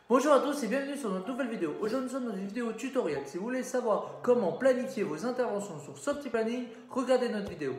Bonjour à tous et bienvenue sur notre nouvelle vidéo. Aujourd'hui nous sommes dans une vidéo tutoriel. Si vous voulez savoir comment planifier vos interventions sur SoftyPlanning, regardez notre vidéo.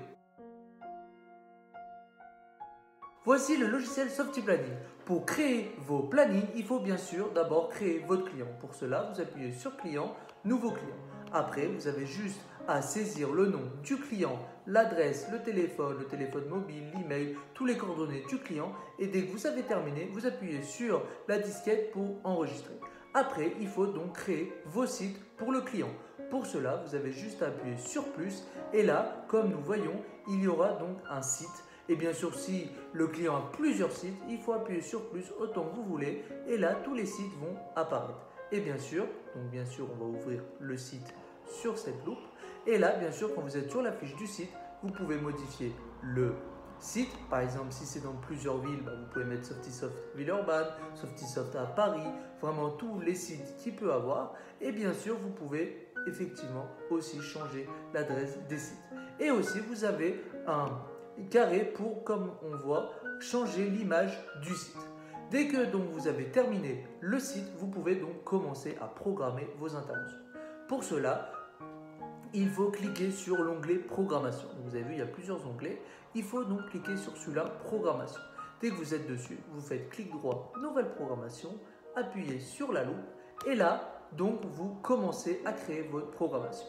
Voici le logiciel SoftyPlanning. Pour créer vos plannings, il faut bien sûr d'abord créer votre client. Pour cela, vous appuyez sur Client, Nouveau client. Après, vous avez juste à saisir le nom du client, l'adresse, le téléphone mobile, l'email, tous les coordonnées du client. Et dès que vous avez terminé, vous appuyez sur la disquette pour enregistrer. Après, il faut donc créer vos sites pour le client. Pour cela, vous avez juste à appuyer sur plus. Et là, comme nous voyons, il y aura donc un site. Et bien sûr, si le client a plusieurs sites, il faut appuyer sur plus autant que vous voulez. Et là, tous les sites vont apparaître. Et bien sûr, on va ouvrir le site sur cette loupe. Et là, bien sûr, quand vous êtes sur la fiche du site, vous pouvez modifier le site. Par exemple, si c'est dans plusieurs villes, vous pouvez mettre Softysoft Villeurbanne, Softysoft à Paris, vraiment tous les sites qu'il peut avoir. Et bien sûr, vous pouvez effectivement aussi changer l'adresse des sites. Et aussi, vous avez un carré pour, comme on voit, changer l'image du site. Dès que donc vous avez terminé le site, vous pouvez donc commencer à programmer vos interventions. Pour cela, il faut cliquer sur l'onglet programmation. Vous avez vu, il y a plusieurs onglets. Il faut donc cliquer sur celui-là, programmation. Dès que vous êtes dessus, vous faites clic droit, nouvelle programmation, appuyez sur la loupe et là, donc vous commencez à créer votre programmation.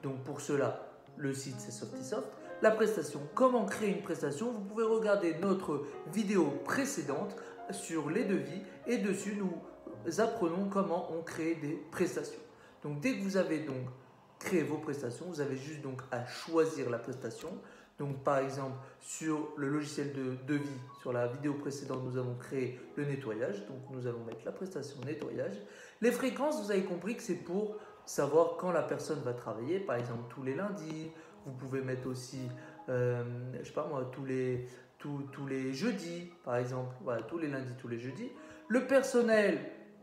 Donc pour cela, le site c'est Softysoft. La prestation, comment créer une prestation, vous pouvez regarder notre vidéo précédente sur les devis et dessus nous apprenons comment on crée des prestations. Donc dès que vous avez donc créé vos prestations, vous avez juste donc à choisir la prestation. Donc par exemple sur le logiciel de devis, sur la vidéo précédente, nous avons créé le nettoyage. Donc nous allons mettre la prestation nettoyage. Les fréquences, vous avez compris que c'est pour savoir quand la personne va travailler. Par exemple tous les lundis, vous pouvez mettre aussi, je sais pas moi, tous les jeudis, par exemple, voilà, tous les lundis, tous les jeudis. Le personnel,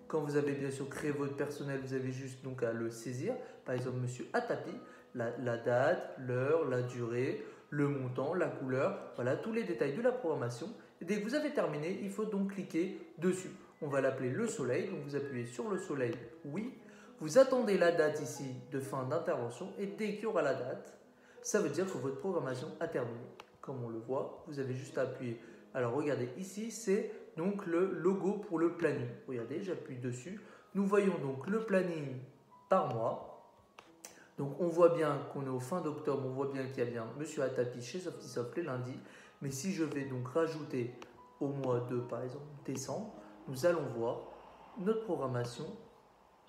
quand vous avez bien sûr créé votre personnel, vous avez juste donc à le saisir. Par exemple, Monsieur Atapi, la date, l'heure, la durée, le montant, la couleur, voilà tous les détails de la programmation. Et dès que vous avez terminé, il faut donc cliquer dessus. On va l'appeler le soleil, donc vous appuyez sur le soleil, oui. Vous attendez la date ici de fin d'intervention et dès qu'il y aura la date, ça veut dire que votre programmation a terminé. Comme on le voit, vous avez juste à appuyer. Alors regardez, ici c'est donc le logo pour le planning. Regardez, j'appuie dessus. Nous voyons donc le planning par mois. Donc on voit bien qu'on est au fin d'octobre, on voit bien qu'il y a bien Monsieur Atapi chez Softysoft les lundis. Mais si je vais donc rajouter au mois de, par exemple, décembre, nous allons voir notre programmation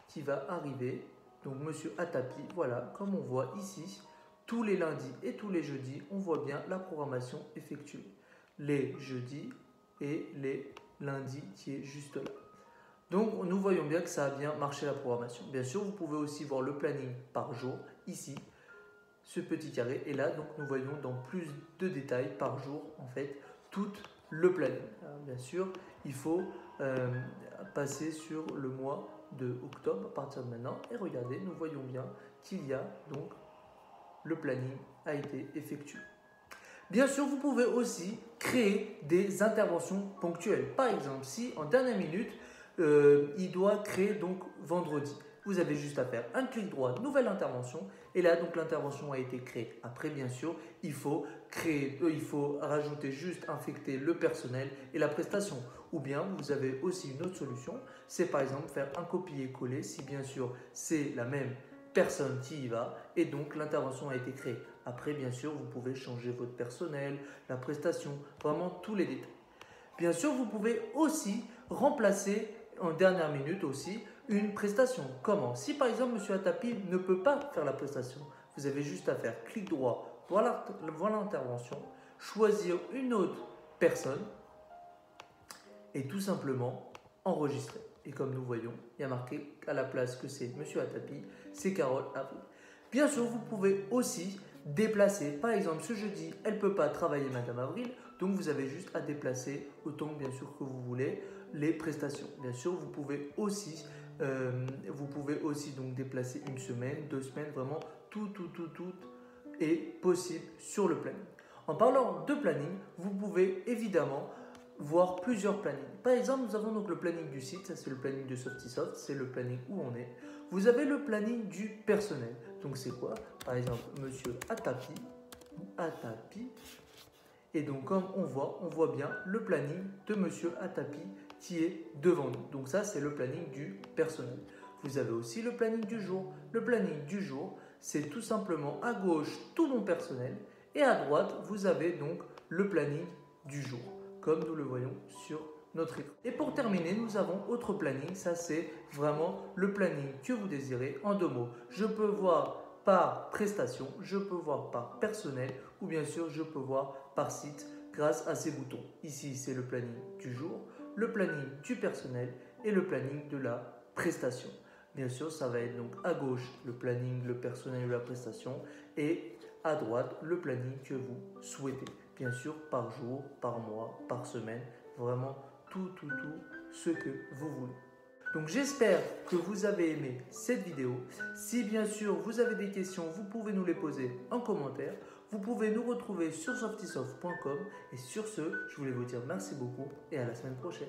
qui va arriver. Donc Monsieur Atapi, voilà, comme on voit ici, tous les lundis et tous les jeudis, on voit bien la programmation effectuée. Les jeudis et les lundis qui est juste là. Donc nous voyons bien que ça a bien marché la programmation. Bien sûr, vous pouvez aussi voir le planning par jour, ici, ce petit carré. Et là, donc nous voyons dans plus de détails par jour, en fait, tout le planning. Alors, bien sûr, il faut passer sur le mois de octobre à partir de maintenant. Et regardez, nous voyons bien qu'il y a donc le planning a été effectué. Bien sûr, vous pouvez aussi créer des interventions ponctuelles. Par exemple, si en dernière minute, il doit créer donc vendredi. Vous avez juste à faire un clic droit, nouvelle intervention, et là donc l'intervention a été créée. Après, bien sûr, il faut rajouter juste infecter le personnel et la prestation. Ou bien vous avez aussi une autre solution, c'est par exemple faire un copier-coller si bien sûr c'est la même personne qui y va et donc l'intervention a été créée. Après, bien sûr, vous pouvez changer votre personnel, la prestation, vraiment tous les détails. Bien sûr, vous pouvez aussi remplacer en dernière minute aussi une prestation. Comment? Si par exemple Monsieur Atapi ne peut pas faire la prestation, vous avez juste à faire clic droit, voilà l'intervention, choisir une autre personne et tout simplement enregistrer. Et comme nous voyons, il y a marqué à la place que c'est Monsieur Atapi, c'est Carole Avril. Bien sûr, vous pouvez aussi déplacer. Par exemple, ce jeudi, elle ne peut pas travailler Madame Avril, donc vous avez juste à déplacer autant bien sûr que vous voulez les prestations. Bien sûr, vous pouvez aussi donc déplacer une semaine, 2 semaines, vraiment tout est possible sur le planning. En parlant de planning, vous pouvez évidemment voir plusieurs plannings. Par exemple, nous avons donc le planning du site, ça c'est le planning de Softisoft, c'est le planning où on est. Vous avez le planning du personnel. Donc c'est quoi? Par exemple, monsieur Atapi. Et donc comme on voit bien le planning de monsieur Atapi qui est devant nous. Donc ça c'est le planning du personnel. Vous avez aussi le planning du jour. Le planning du jour, c'est tout simplement à gauche tout mon personnel et à droite vous avez donc le planning du jour, comme nous le voyons sur notre écran. Et pour terminer, nous avons autre planning. Ça c'est vraiment le planning que vous désirez en 2 mots. Je peux voir par prestation, je peux voir par personnel ou bien sûr je peux voir par site grâce à ces boutons. Ici c'est le planning du jour, le planning du personnel et le planning de la prestation. Bien sûr ça va être donc à gauche le planning, le personnel ou la prestation et à droite le planning que vous souhaitez. Bien sûr par jour, par mois, par semaine, vraiment tout ce que vous voulez. Donc j'espère que vous avez aimé cette vidéo. Si bien sûr vous avez des questions, vous pouvez nous les poser en commentaire. Vous pouvez nous retrouver sur softisoft.com. Et sur ce, je voulais vous dire merci beaucoup et à la semaine prochaine.